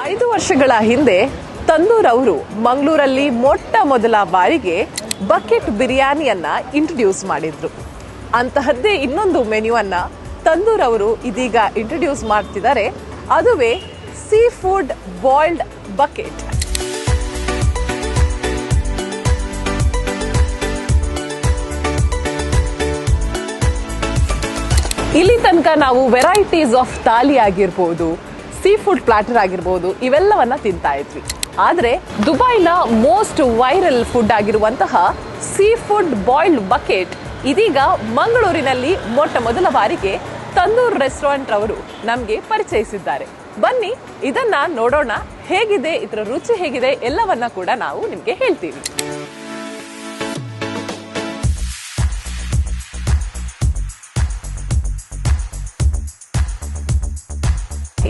5 ವರ್ಷಗಳ ಹಿಂದೆ ತಂದೂರ್ ಅವರು ಮಂಗಳೂರಲ್ಲಿ ಮೊಟ್ಟ ಮೊದಲ ಬಾರಿಗೆ ಬಕೆಟ್ ಬಿರಿಯಾನಿಯನ್ನ ಇಂಟ್ರೊಡ್ಯೂಸ್ ಮಾಡಿದ್ರು. ಅಂತಹದ್ದೇ ಇನ್ನೊಂದು ಮೆನ್ಯೂವನ್ನ ತಂದೂರ್ ಅವರು ಇದೀಗ ಇಂಟ್ರೊಡ್ಯೂಸ್ ಮಾಡ್ತಿದ್ದಾರೆ. ಅದುವೇ ಸೀ ಫುಡ್ ಬಾಯ್ಲ್ಡ್ ಬಕೆಟ್. ಇಲ್ಲಿ ತನಕ ನಾವು ವೆರೈಟೀಸ್ ಆಫ್ ಥಾಲಿ ಆಗಿರ್ಬೋದು, ಸೀ ಫುಡ್ ಪ್ಲಾಟರ್ ಆಗಿರ್ಬೋದು, ಇವೆಲ್ಲವನ್ನ ತಿಂತಾ ಇದ್ವಿ. ಆದರೆ ದುಬೈನ ಮೋಸ್ಟ್ ವೈರಲ್ ಫುಡ್ ಆಗಿರುವಂತಹ ಸೀ ಫುಡ್ ಬಾಯ್ಲ್ಡ್ ಬಕೆಟ್ ಇದೀಗ ಮಂಗಳೂರಿನಲ್ಲಿ ಮೊಟ್ಟ ಮೊದಲ ಬಾರಿಗೆ ತಂದೂರ್ ರೆಸ್ಟೋರೆಂಟ್ ಅವರು ನಮಗೆ ಪರಿಚಯಿಸಿದ್ದಾರೆ. ಬನ್ನಿ ಇದನ್ನ ನೋಡೋಣ. ಹೇಗಿದೆ, ಇದರ ರುಚಿ ಹೇಗಿದೆ, ಎಲ್ಲವನ್ನ ಕೂಡ ನಾವು ನಿಮಗೆ ಹೇಳ್ತೀವಿ.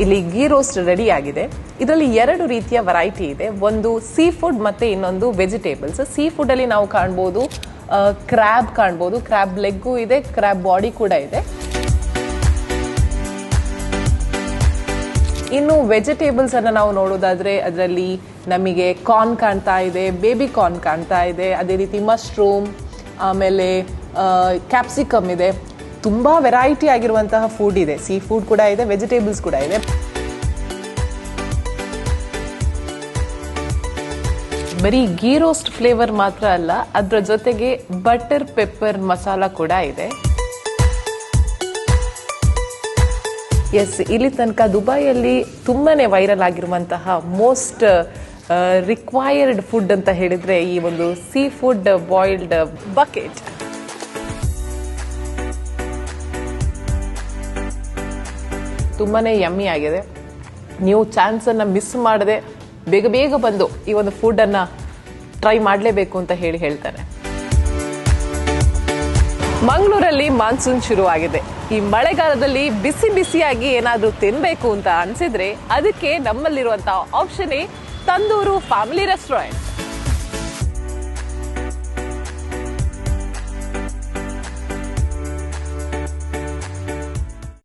ಇಲ್ಲಿ ಗೀ ರೋಸ್ಟ್ ರೆಡಿ ಆಗಿದೆ. ಇದರಲ್ಲಿ 2 ರೀತಿಯ ವೆರೈಟಿ ಇದೆ. ಒಂದು ಸೀ ಫುಡ್ ಮತ್ತೆ ಇನ್ನೊಂದು ವೆಜಿಟೇಬಲ್ಸ್. ಸೀ ಫುಡ್ ಅಲ್ಲಿ ನಾವು ಕಾಣ್ಬೋದು ಕ್ರ್ಯಾಬ್ ಕಾಣ್ಬೋದು, ಕ್ರ್ಯಾಬ್ ಲೆಗ್ಗು ಇದೆ, ಕ್ರ್ಯಾಬ್ ಬಾಡಿ ಕೂಡ ಇದೆ. ಇನ್ನು ವೆಜಿಟೇಬಲ್ಸ್ ಅನ್ನ ನಾವು ನೋಡೋದಾದ್ರೆ ಅದರಲ್ಲಿ ನಮಗೆ ಕಾರ್ನ್ ಕಾಣ್ತಾ ಇದೆ, ಬೇಬಿ ಕಾರ್ನ್ ಕಾಣ್ತಾ ಇದೆ, ಅದೇ ರೀತಿ ಮಶ್ರೂಮ್, ಆಮೇಲೆ ಕ್ಯಾಪ್ಸಿಕಮ್ ಇದೆ. ತುಂಬಾ ವೆರೈಟಿ ಆಗಿರುವಂತಹ ಫುಡ್ ಇದೆ. ಸೀ ಫುಡ್ ಕೂಡ ಇದೆ, ವೆಜಿಟೇಬಲ್ಸ್ ಕೂಡ ಇದೆ. ಬರೀ ಗೀ ರೋಸ್ಟ್ ಫ್ಲೇವರ್ ಮಾತ್ರ ಅಲ್ಲ, ಅದರ ಜೊತೆಗೆ ಬಟರ್ ಪೆಪ್ಪರ್ ಮಸಾಲ ಕೂಡ ಇದೆ. ಎಸ್, ಇಲ್ಲಿ ತನಕ ದುಬೈಯಲ್ಲಿ ತುಂಬಾನೇ ವೈರಲ್ ಆಗಿರುವಂತಹ ಮೋಸ್ಟ್ ರಿಕ್ವೈರ್ಡ್ ಫುಡ್ ಅಂತ ಹೇಳಿದ್ರೆ ಈ ಒಂದು ಸೀ ಫುಡ್ ಬಾಯ್ಲ್ಡ್ ಬಕೆಟ್. ತುಂಬಾನೇ ಯಮ್ಮಿ ಆಗಿದೆ. ನೀವು ಚಾನ್ಸ್ ಅನ್ನ ಮಿಸ್ ಮಾಡದೆ ಬೇಗ ಬೇಗ ಬಂದು ಈ ಒಂದು ಫುಡ್ ಅನ್ನ ಟ್ರೈ ಮಾಡಲೇಬೇಕು ಅಂತ ಹೇಳ್ತಾರೆ. ಮಂಗಳೂರಲ್ಲಿ ಮಾನ್ಸೂನ್ ಶುರುವಾಗಿದೆ. ಈ ಮಳೆಗಾಲದಲ್ಲಿ ಬಿಸಿ ಬಿಸಿಯಾಗಿ ಏನಾದ್ರೂ ತಿನ್ಬೇಕು ಅಂತ ಅನ್ಸಿದ್ರೆ ಅದಕ್ಕೆ ನಮ್ಮಲ್ಲಿರುವಂತಹ ಆಪ್ಷನ್ ತಂದೂರು ಫ್ಯಾಮಿಲಿ ರೆಸ್ಟೋರೆಂಟ್.